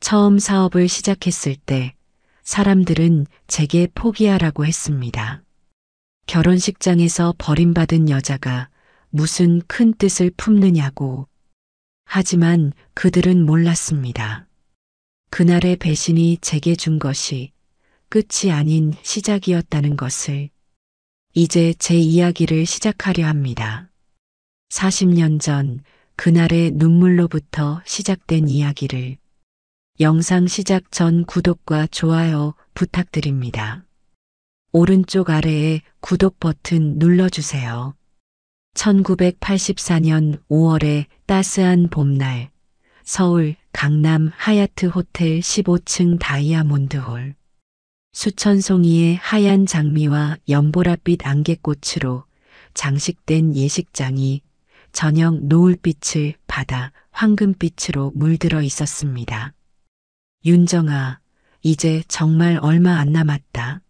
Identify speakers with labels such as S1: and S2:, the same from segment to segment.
S1: 처음 사업을 시작했을 때 사람들은 제게 포기하라고 했습니다. 결혼식장에서 버림받은 여자가 무슨 큰 뜻을 품느냐고. 하지만 그들은 몰랐습니다. 그날의 배신이 제게 준 것이 끝이 아닌 시작이었다는 것을. 이제 제 이야기를 시작하려 합니다. 40년 전 그날의 눈물로부터 시작된 이야기를. 영상 시작 전 구독과 좋아요 부탁드립니다. 오른쪽 아래에 구독 버튼 눌러주세요. 1984년 5월의 따스한 봄날, 서울 강남 하얏트 호텔 15층 다이아몬드홀. 수천 송이의 하얀 장미와 연보라빛 안개꽃으로 장식된 예식장이 저녁 노을빛을 받아 황금빛으로 물들어 있었습니다. 윤정아, 이제 정말 얼마 안 남았다.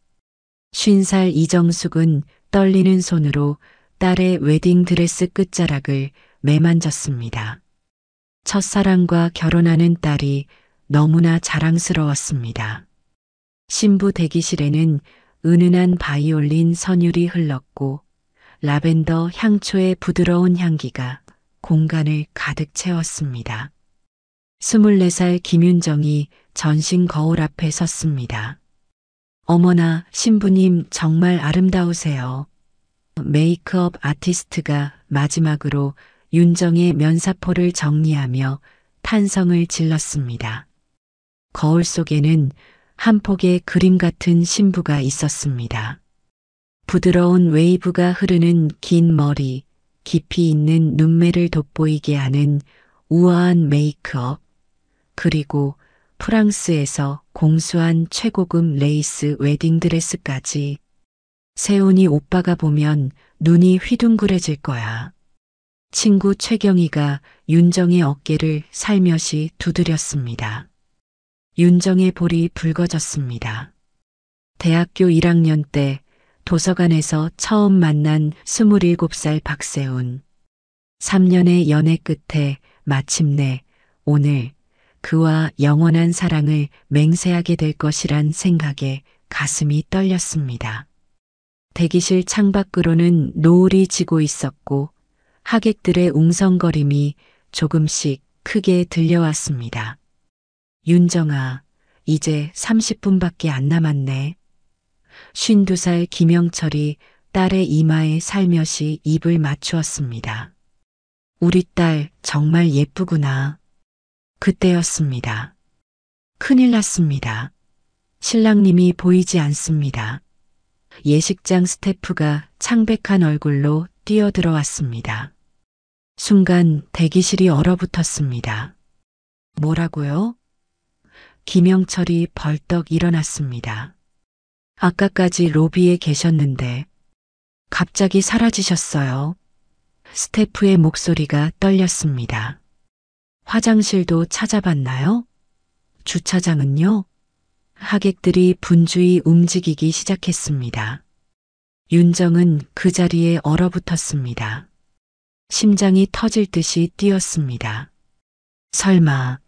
S1: 50살 이정숙은 떨리는 손으로 딸의 웨딩드레스 끝자락을 매만졌습니다. 첫사랑과 결혼하는 딸이 너무나 자랑스러웠습니다. 신부 대기실에는 은은한 바이올린 선율이 흘렀고 라벤더 향초의 부드러운 향기가 공간을 가득 채웠습니다. 24살 김윤정이 전신 거울 앞에 섰습니다. 어머나, 신부님 정말 아름다우세요. 메이크업 아티스트가 마지막으로 윤정의 면사포를 정리하며 탄성을 질렀습니다. 거울 속에는 한 폭의 그림 같은 신부가 있었습니다. 부드러운 웨이브가 흐르는 긴 머리, 깊이 있는 눈매를 돋보이게 하는 우아한 메이크업, 그리고 프랑스에서 공수한 최고급 레이스 웨딩드레스까지. 세훈이 오빠가 보면 눈이 휘둥그레질 거야. 친구 최경희가 윤정의 어깨를 살며시 두드렸습니다. 윤정의 볼이 붉어졌습니다. 대학교 1학년 때 도서관에서 처음 만난 27살 박세훈. 3년의 연애 끝에 마침내 오늘 그와 영원한 사랑을 맹세하게 될 것이란 생각에 가슴이 떨렸습니다. 대기실 창밖으로는 노을이 지고 있었고 하객들의 웅성거림이 조금씩 크게 들려왔습니다. 윤정아, 이제 30분밖에 안 남았네. 52살 김영철이 딸의 이마에 살며시 입을 맞추었습니다. 우리 딸 정말 예쁘구나. 그때였습니다. 큰일 났습니다. 신랑님이 보이지 않습니다. 예식장 스태프가 창백한 얼굴로 뛰어들어왔습니다. 순간 대기실이 얼어붙었습니다. 뭐라고요? 김영철이 벌떡 일어났습니다. 아까까지 로비에 계셨는데 갑자기 사라지셨어요. 스태프의 목소리가 떨렸습니다. 화장실도 찾아봤나요? 주차장은요? 하객들이 분주히 움직이기 시작했습니다. 윤정은 그 자리에 얼어붙었습니다. 심장이 터질 듯이 뛰었습니다. 설마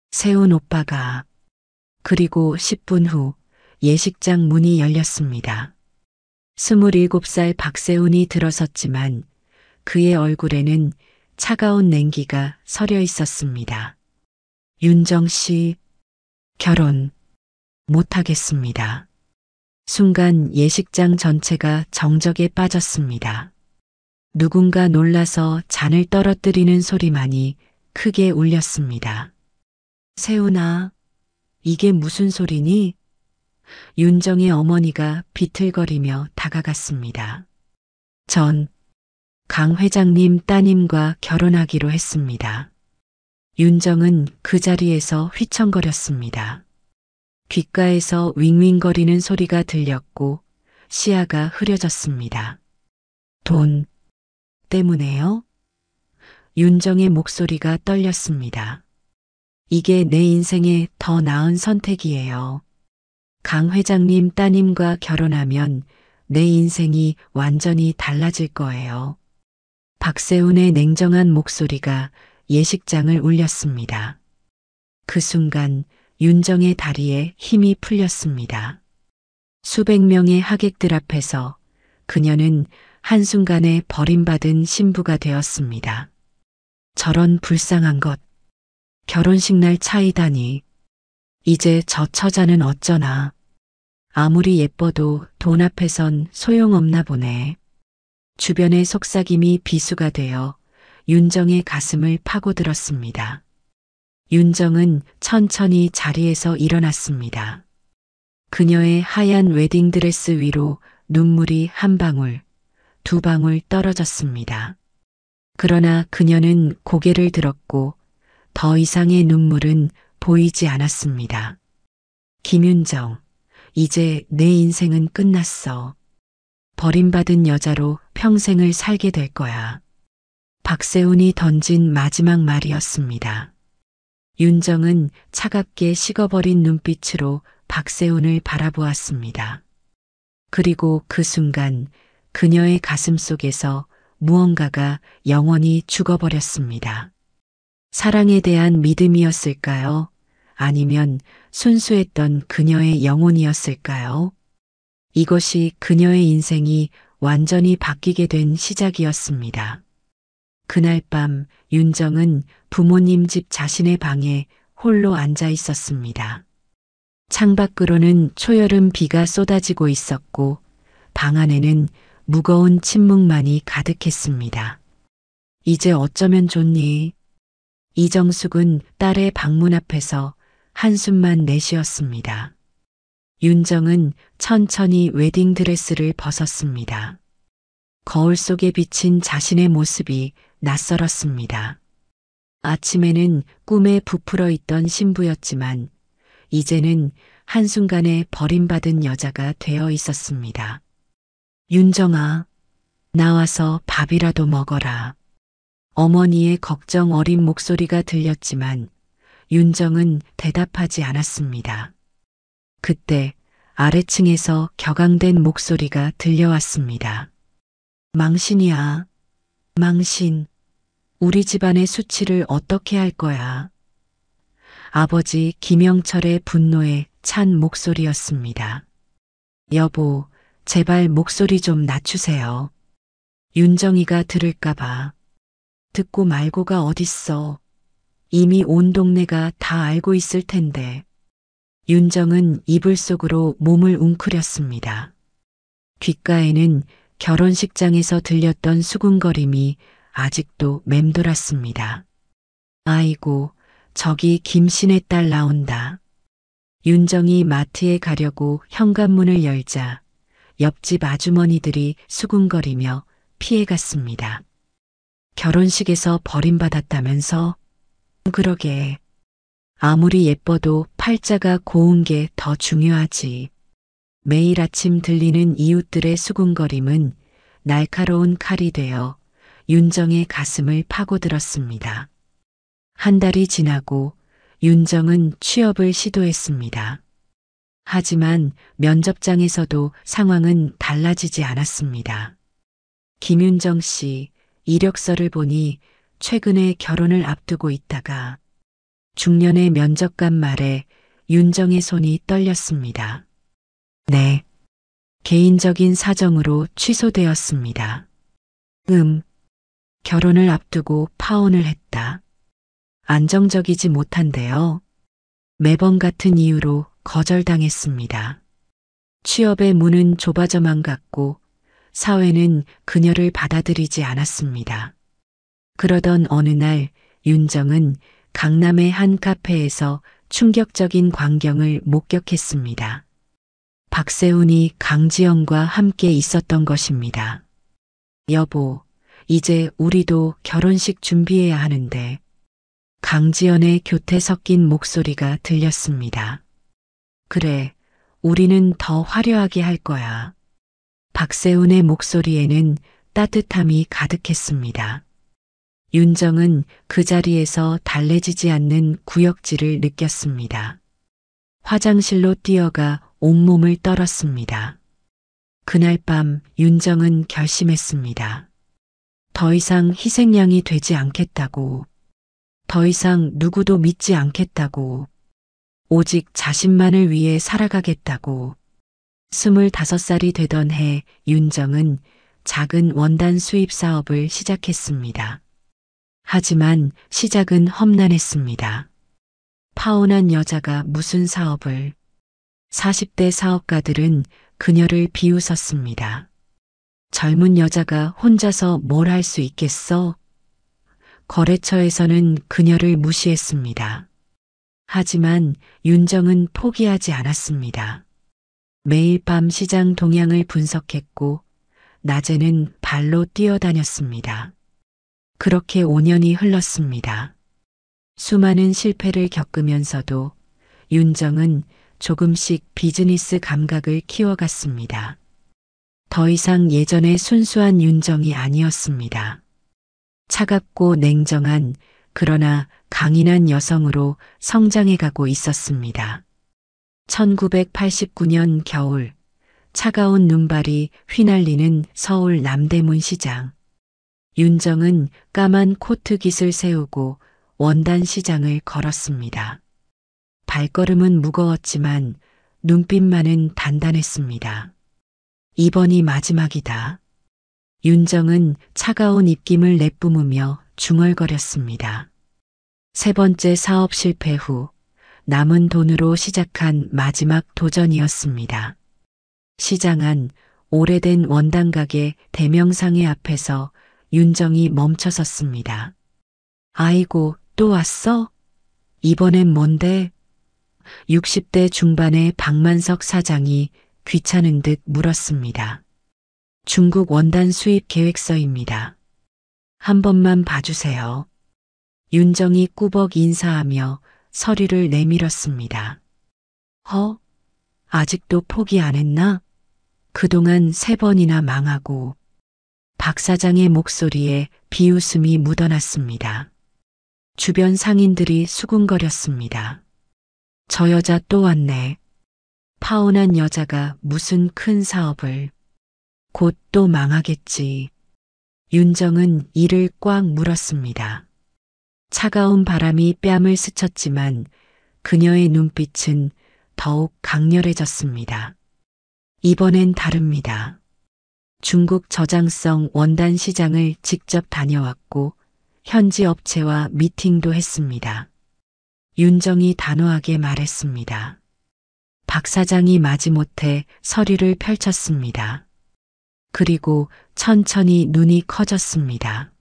S1: 세훈 오빠가. 그리고 10분 후 예식장 문이 열렸습니다. 27살 박세훈이 들어섰지만 그의 얼굴에는 차가운 냉기가 서려 있었습니다. 윤정 씨, 결혼 못하겠습니다. 순간 예식장 전체가 정적에 빠졌습니다. 누군가 놀라서 잔을 떨어뜨리는 소리만이 크게 울렸습니다. 세훈아, 이게 무슨 소리니? 윤정의 어머니가 비틀거리며 다가갔습니다. 전 강 회장님 따님과 결혼하기로 했습니다. 윤정은 그 자리에서 휘청거렸습니다. 귓가에서 윙윙거리는 소리가 들렸고 시야가 흐려졌습니다. 돈 때문에요? 윤정의 목소리가 떨렸습니다. 이게 내 인생에 더 나은 선택이에요. 강 회장님 따님과 결혼하면 내 인생이 완전히 달라질 거예요. 박세훈의 냉정한 목소리가 예식장을 울렸습니다. 그 순간 윤정의 다리에 힘이 풀렸습니다. 수백 명의 하객들 앞에서 그녀는 한순간에 버림받은 신부가 되었습니다. 저런 불쌍한 것. 결혼식 날 차이다니. 이제 저 처자는 어쩌나. 아무리 예뻐도 돈 앞에선 소용없나 보네. 주변의 속삭임이 비수가 되어 윤정의 가슴을 파고들었습니다. 윤정은 천천히 자리에서 일어났습니다. 그녀의 하얀 웨딩드레스 위로 눈물이 한 방울, 두 방울 떨어졌습니다. 그러나 그녀는 고개를 들었고 더 이상의 눈물은 보이지 않았습니다. 김윤정, 이제 내 인생은 끝났어. 버림받은 여자로 평생을 살게 될 거야. 박세훈이 던진 마지막 말이었습니다. 윤정은 차갑게 식어버린 눈빛으로 박세훈을 바라보았습니다. 그리고 그 순간 그녀의 가슴 속에서 무언가가 영원히 죽어버렸습니다. 사랑에 대한 믿음이었을까요? 아니면 순수했던 그녀의 영혼이었을까요? 이것이 그녀의 인생이 완전히 바뀌게 된 시작이었습니다. 그날 밤 윤정은 부모님 집 자신의 방에 홀로 앉아 있었습니다. 창밖으로는 초여름 비가 쏟아지고 있었고 방 안에는 무거운 침묵만이 가득했습니다. 이제 어쩌면 좋니? 이정숙은 딸의 방문 앞에서 한숨만 내쉬었습니다. 윤정은 천천히 웨딩드레스를 벗었습니다. 거울 속에 비친 자신의 모습이 낯설었습니다. 아침에는 꿈에 부풀어 있던 신부였지만 이제는 한순간에 버림받은 여자가 되어 있었습니다. 윤정아, 나와서 밥이라도 먹어라. 어머니의 걱정 어린 목소리가 들렸지만 윤정은 대답하지 않았습니다. 그때 아래층에서 격앙된 목소리가 들려왔습니다. 망신이야. 망신. 우리 집안의 수치를 어떻게 할 거야? 아버지 김영철의 분노에 찬 목소리였습니다. 여보, 제발 목소리 좀 낮추세요. 윤정이가 들을까봐. 듣고 말고가 어딨어. 이미 온 동네가 다 알고 있을 텐데. 윤정은 이불 속으로 몸을 웅크렸습니다. 귓가에는 결혼식장에서 들렸던 수군거림이 아직도 맴돌았습니다. 아이고, 저기 김신의 딸 나온다. 윤정이 마트에 가려고 현관문을 열자 옆집 아주머니들이 수군거리며 피해갔습니다. 결혼식에서 버림받았다면서? 그러게. 아무리 예뻐도 팔자가 고운 게 더 중요하지. 매일 아침 들리는 이웃들의 수군거림은 날카로운 칼이 되어 윤정의 가슴을 파고들었습니다. 한 달이 지나고 윤정은 취업을 시도했습니다. 하지만 면접장에서도 상황은 달라지지 않았습니다. 김윤정 씨 이력서를 보니 최근에 결혼을 앞두고 있다가 중년의 면접관 말에 윤정의 손이 떨렸습니다. 네. 개인적인 사정으로 취소되었습니다. 결혼을 앞두고 파혼을 했다. 안정적이지 못한데요. 매번 같은 이유로 거절당했습니다. 취업의 문은 좁아져만 갔고 사회는 그녀를 받아들이지 않았습니다. 그러던 어느 날 윤정은 강남의 한 카페에서 충격적인 광경을 목격했습니다. 박세훈이 강지영과 함께 있었던 것입니다. 여보, 이제 우리도 결혼식 준비해야 하는데. 강지연의 교태 섞인 목소리가 들렸습니다. 그래, 우리는 더 화려하게 할 거야. 박세훈의 목소리에는 따뜻함이 가득했습니다. 윤정은 그 자리에서 달래지지 않는 구역질을 느꼈습니다. 화장실로 뛰어가 온몸을 떨었습니다. 그날 밤 윤정은 결심했습니다. 더 이상 희생양이 되지 않겠다고. 더 이상 누구도 믿지 않겠다고. 오직 자신만을 위해 살아가겠다고. 25살이 되던 해 윤정은 작은 원단 수입 사업을 시작했습니다. 하지만 시작은 험난했습니다. 파혼한 여자가 무슨 사업을. 40대 사업가들은 그녀를 비웃었습니다. 젊은 여자가 혼자서 뭘 할 수 있겠어? 거래처에서는 그녀를 무시했습니다. 하지만 윤정은 포기하지 않았습니다. 매일 밤 시장 동향을 분석했고 낮에는 발로 뛰어다녔습니다. 그렇게 5년이 흘렀습니다. 수많은 실패를 겪으면서도 윤정은 조금씩 비즈니스 감각을 키워갔습니다. 더 이상 예전의 순수한 윤정이 아니었습니다. 차갑고 냉정한 그러나 강인한 여성으로 성장해가고 있었습니다. 1989년 겨울 차가운 눈발이 휘날리는 서울 남대문 시장. 윤정은 까만 코트 깃을 세우고 원단 시장을 걸었습니다. 발걸음은 무거웠지만 눈빛만은 단단했습니다. 이번이 마지막이다. 윤정은 차가운 입김을 내뿜으며 중얼거렸습니다. 세 번째 사업 실패 후 남은 돈으로 시작한 마지막 도전이었습니다. 시장 안 오래된 원단 가게 대명상회 앞에서 윤정이 멈춰섰습니다. 아이고, 또 왔어? 이번엔 뭔데? 60대 중반의 박만석 사장이 귀찮은 듯 물었습니다. 중국 원단 수입 계획서입니다. 한 번만 봐주세요. 윤정이 꾸벅 인사하며 서류를 내밀었습니다. 아직도 포기 안 했나? 그동안 3번이나 망하고. 박 사장의 목소리에 비웃음이 묻어났습니다. 주변 상인들이 수군거렸습니다. 저 여자 또 왔네. 파혼한 여자가 무슨 큰 사업을. 곧 또 망하겠지. 윤정은 이를 꽉 물었습니다. 차가운 바람이 뺨을 스쳤지만 그녀의 눈빛은 더욱 강렬해졌습니다. 이번엔 다릅니다. 중국 저장성 원단 시장을 직접 다녀왔고 현지 업체와 미팅도 했습니다. 윤정이 단호하게 말했습니다. 박 사장이 마지못해 서류를 펼쳤습니다. 그리고 천천히 눈이 커졌습니다.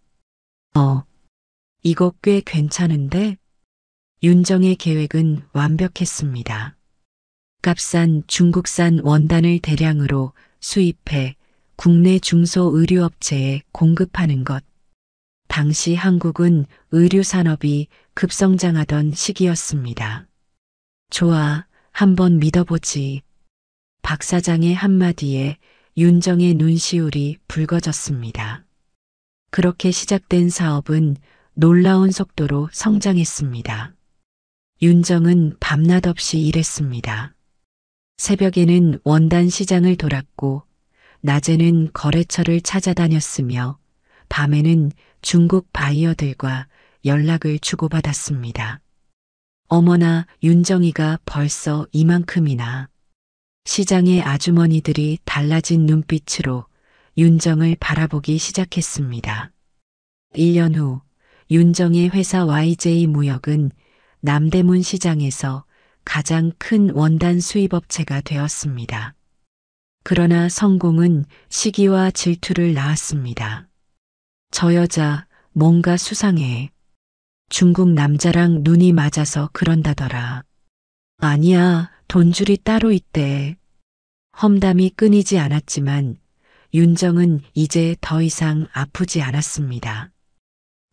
S1: 이거 꽤 괜찮은데? 윤정의 계획은 완벽했습니다. 값싼 중국산 원단을 대량으로 수입해 국내 중소의류업체에 공급하는 것. 당시 한국은 의류산업이 급성장하던 시기였습니다. 좋아, 한번 믿어보지. 박 사장의 한마디에 윤정의 눈시울이 붉어졌습니다. 그렇게 시작된 사업은 놀라운 속도로 성장했습니다. 윤정은 밤낮 없이 일했습니다. 새벽에는 원단 시장을 돌았고 낮에는 거래처를 찾아다녔으며 밤에는 중국 바이어들과 연락을 주고받았습니다. 어머나, 윤정이가 벌써 이만큼이나. 시장의 아주머니들이 달라진 눈빛으로 윤정을 바라보기 시작했습니다. 1년 후 윤정의 회사 YJ 무역은 남대문 시장에서 가장 큰 원단 수입업체가 되었습니다. 그러나 성공은 시기와 질투를 낳았습니다. 저 여자 뭔가 수상해. 중국 남자랑 눈이 맞아서 그런다더라. 아니야, 돈줄이 따로 있대. 험담이 끊이지 않았지만 윤정은 이제 더 이상 아프지 않았습니다.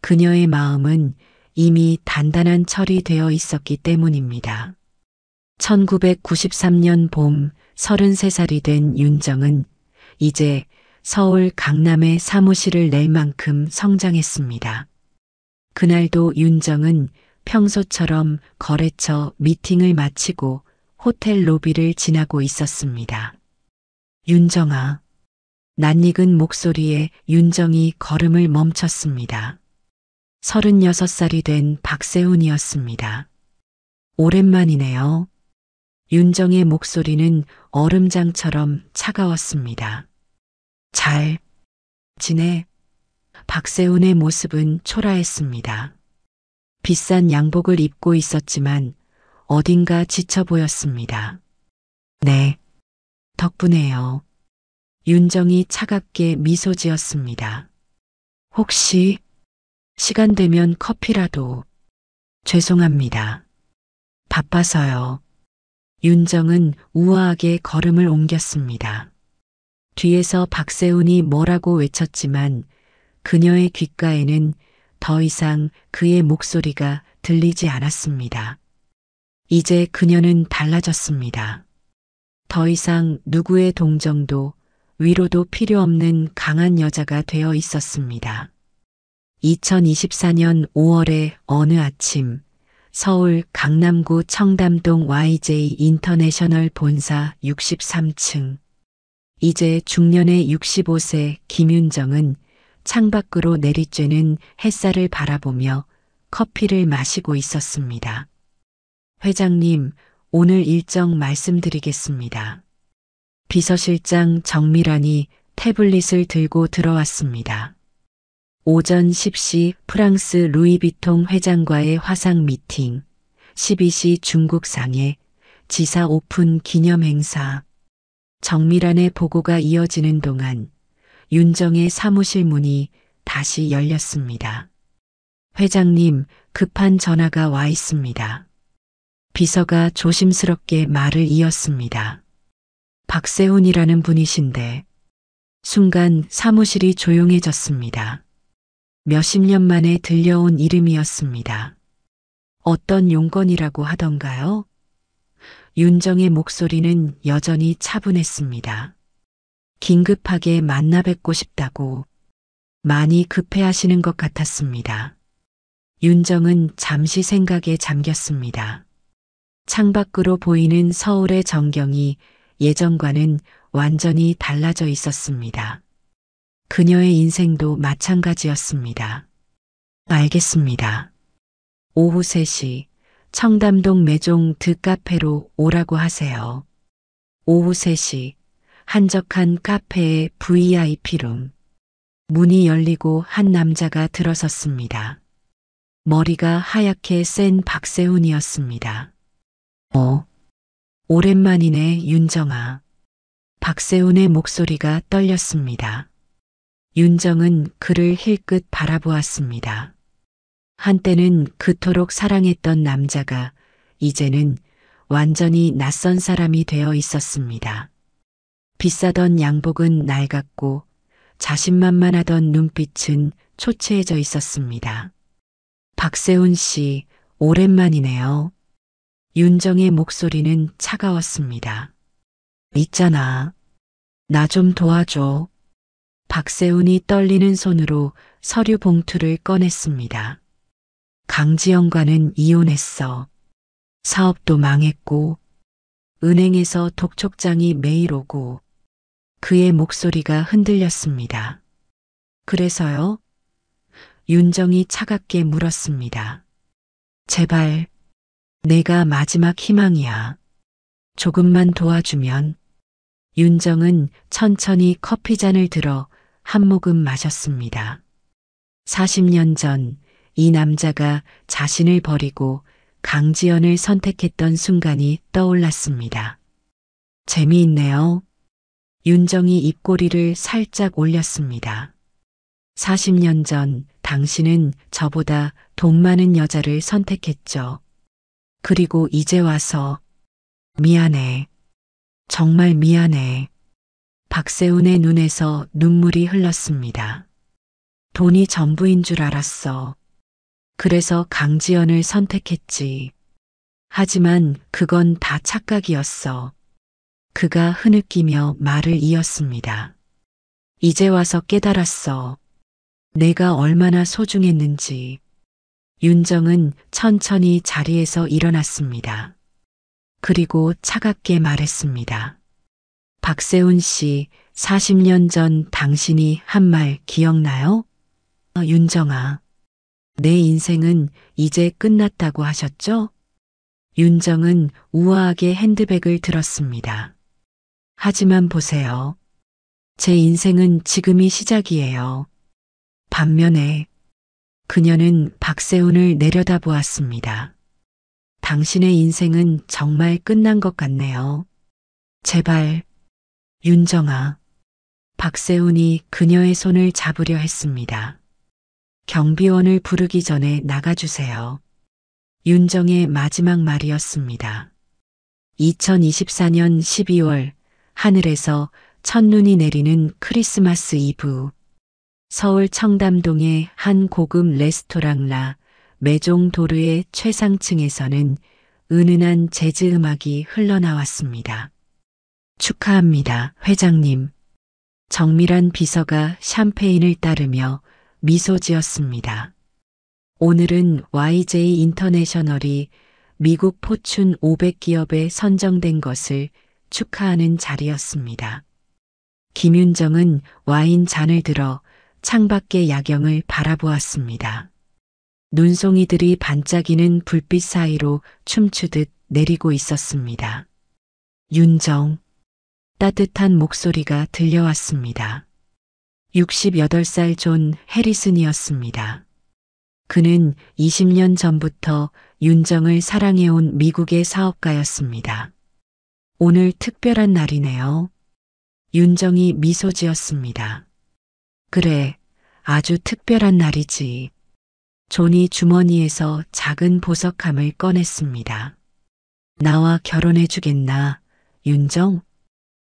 S1: 그녀의 마음은 이미 단단한 철이 되어 있었기 때문입니다. 1993년 봄 33살이 된 윤정은 이제 서울 강남에 사무실을 낼 만큼 성장했습니다. 그날도 윤정은 평소처럼 거래처 미팅을 마치고 호텔 로비를 지나고 있었습니다. 윤정아. 낯익은 목소리에 윤정이 걸음을 멈췄습니다. 36살이 된 박세훈이었습니다. 오랜만이네요. 윤정의 목소리는 얼음장처럼 차가웠습니다. 잘 지내? 박세훈의 모습은 초라했습니다. 비싼 양복을 입고 있었지만 어딘가 지쳐 보였습니다. 네, 덕분에요. 윤정이 차갑게 미소 지었습니다. 혹시 시간 되면 커피라도. 죄송합니다. 바빠서요. 윤정은 우아하게 걸음을 옮겼습니다. 뒤에서 박세훈이 뭐라고 외쳤지만 그녀의 귓가에는 더 이상 그의 목소리가 들리지 않았습니다. 이제 그녀는 달라졌습니다. 더 이상 누구의 동정도 위로도 필요 없는 강한 여자가 되어 있었습니다. 2024년 5월의 어느 아침, 서울 강남구 청담동 YJ 인터내셔널 본사 63층. 이제 중년의 65세 김윤정은 창밖으로 내리쬐는 햇살을 바라보며 커피를 마시고 있었습니다. 회장님, 오늘 일정 말씀드리겠습니다. 비서실장 정미란이 태블릿을 들고 들어왔습니다. 오전 10시 프랑스 루이비통 회장과의 화상 미팅, 12시 중국 상해 지사 오픈 기념 행사. 정미란의 보고가 이어지는 동안 윤정의 사무실 문이 다시 열렸습니다. 회장님, 급한 전화가 와 있습니다. 비서가 조심스럽게 말을 이었습니다. 박세훈이라는 분이신데. 순간 사무실이 조용해졌습니다. 몇십 년 만에 들려온 이름이었습니다. 어떤 용건이라고 하던가요? 윤정의 목소리는 여전히 차분했습니다. 긴급하게 만나 뵙고 싶다고. 많이 급해하시는 것 같았습니다. 윤정은 잠시 생각에 잠겼습니다. 창밖으로 보이는 서울의 전경이 예전과는 완전히 달라져 있었습니다. 그녀의 인생도 마찬가지였습니다. 알겠습니다. 오후 3시 청담동 매종 드카페로 오라고 하세요. 오후 3시 한적한 카페의 VIP룸. 문이 열리고 한 남자가 들어섰습니다. 머리가 하얗게 센 박세훈이었습니다. 오랜만이네, 윤정아. 박세훈의 목소리가 떨렸습니다. 윤정은 그를 힐끗 바라보았습니다. 한때는 그토록 사랑했던 남자가 이제는 완전히 낯선 사람이 되어 있었습니다. 비싸던 양복은 낡았고 자신만만하던 눈빛은 초췌해져 있었습니다. 박세훈 씨, 오랜만이네요. 윤정의 목소리는 차가웠습니다. 있잖아. 나 좀 도와줘. 박세훈이 떨리는 손으로 서류 봉투를 꺼냈습니다. 강지영과는 이혼했어. 사업도 망했고, 은행에서 독촉장이 매일 오고, 그의 목소리가 흔들렸습니다. 그래서요? 윤정이 차갑게 물었습니다. 제발, 내가 마지막 희망이야. 조금만 도와주면. 윤정은 천천히 커피잔을 들어 한 모금 마셨습니다. 40년 전 이 남자가 자신을 버리고 강지연을 선택했던 순간이 떠올랐습니다. 재미있네요. 윤정이 입꼬리를 살짝 올렸습니다. 40년 전 당신은 저보다 돈 많은 여자를 선택했죠. 그리고 이제 와서 미안해. 정말 미안해. 박세훈의 눈에서 눈물이 흘렀습니다. 돈이 전부인 줄 알았어. 그래서 강지연을 선택했지. 하지만 그건 다 착각이었어. 그가 흐느끼며 말을 이었습니다. 이제 와서 깨달았어. 내가 얼마나 소중했는지. 윤정은 천천히 자리에서 일어났습니다. 그리고 차갑게 말했습니다. 박세훈 씨, 40년 전 당신이 한 말 기억나요? 윤정아, 내 인생은 이제 끝났다고 하셨죠? 윤정은 우아하게 핸드백을 들었습니다. 하지만 보세요. 제 인생은 지금이 시작이에요. 반면에 그녀는 박세훈을 내려다보았습니다. 당신의 인생은 정말 끝난 것 같네요. 제발, 윤정아. 박세훈이 그녀의 손을 잡으려 했습니다. 경비원을 부르기 전에 나가주세요. 윤정의 마지막 말이었습니다. 2024년 12월 하늘에서 첫눈이 내리는 크리스마스 이브. 서울 청담동의 한 고급 레스토랑 라 메종 도르의 최상층에서는 은은한 재즈 음악이 흘러나왔습니다. 축하합니다, 회장님. 정밀한 비서가 샴페인을 따르며 미소 지었습니다. 오늘은 YJ 인터내셔널이 미국 포춘 500 기업에 선정된 것을 축하하는 자리였습니다. 김윤정은 와인 잔을 들어 창밖의 야경을 바라보았습니다. 눈송이들이 반짝이는 불빛 사이로 춤추듯 내리고 있었습니다. 윤정. 따뜻한 목소리가 들려왔습니다. 68살 존 해리슨이었습니다. 그는 20년 전부터 윤정을 사랑해온 미국의 사업가였습니다. 오늘 특별한 날이네요. 윤정이 미소 지었습니다. 그래, 아주 특별한 날이지. 존이 주머니에서 작은 보석함을 꺼냈습니다. 나와 결혼해 주겠나, 윤정?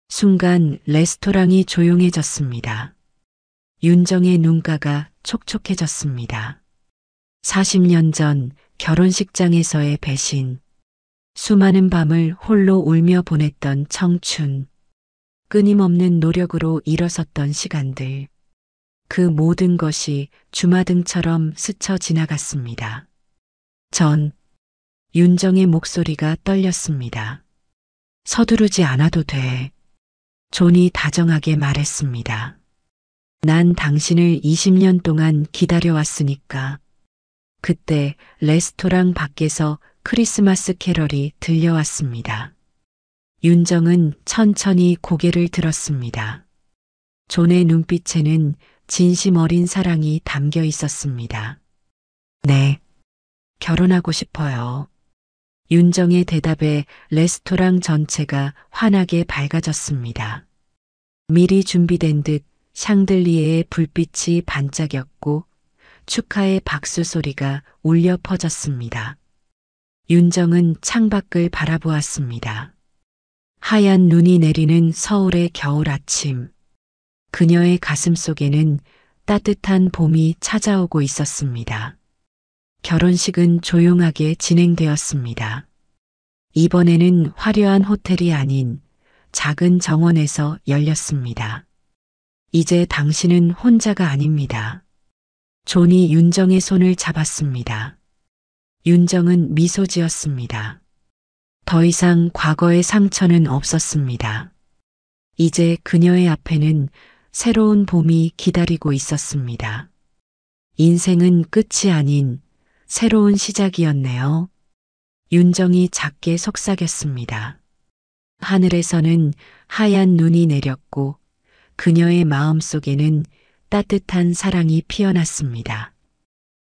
S1: 순간 레스토랑이 조용해졌습니다. 윤정의 눈가가 촉촉해졌습니다. 40년 전 결혼식장에서의 배신, 수많은 밤을 홀로 울며 보냈던 청춘, 끊임없는 노력으로 일어섰던 시간들, 그 모든 것이 주마등처럼 스쳐 지나갔습니다. 윤정의 목소리가 떨렸습니다. 서두르지 않아도 돼. 존이 다정하게 말했습니다. 난 당신을 20년 동안 기다려왔으니까. 그때 레스토랑 밖에서 크리스마스 캐럴이 들려왔습니다. 윤정은 천천히 고개를 들었습니다. 존의 눈빛에는 진심 어린 사랑이 담겨 있었습니다. 네, 결혼하고 싶어요. 윤정의 대답에 레스토랑 전체가 환하게 밝아졌습니다. 미리 준비된 듯 샹들리에의 불빛이 반짝였고 축하의 박수 소리가 울려 퍼졌습니다. 윤정은 창밖을 바라보았습니다. 하얀 눈이 내리는 서울의 겨울 아침. 그녀의 가슴 속에는 따뜻한 봄이 찾아오고 있었습니다. 결혼식은 조용하게 진행되었습니다. 이번에는 화려한 호텔이 아닌 작은 정원에서 열렸습니다. 이제 당신은 혼자가 아닙니다. 존이 윤정의 손을 잡았습니다. 윤정은 미소 지었습니다. 더 이상 과거의 상처는 없었습니다. 이제 그녀의 앞에는 새로운 봄이 기다리고 있었습니다. 인생은 끝이 아닌 새로운 시작이었네요. 윤정이 작게 속삭였습니다. 하늘에서는 하얀 눈이 내렸고 그녀의 마음속에는 따뜻한 사랑이 피어났습니다.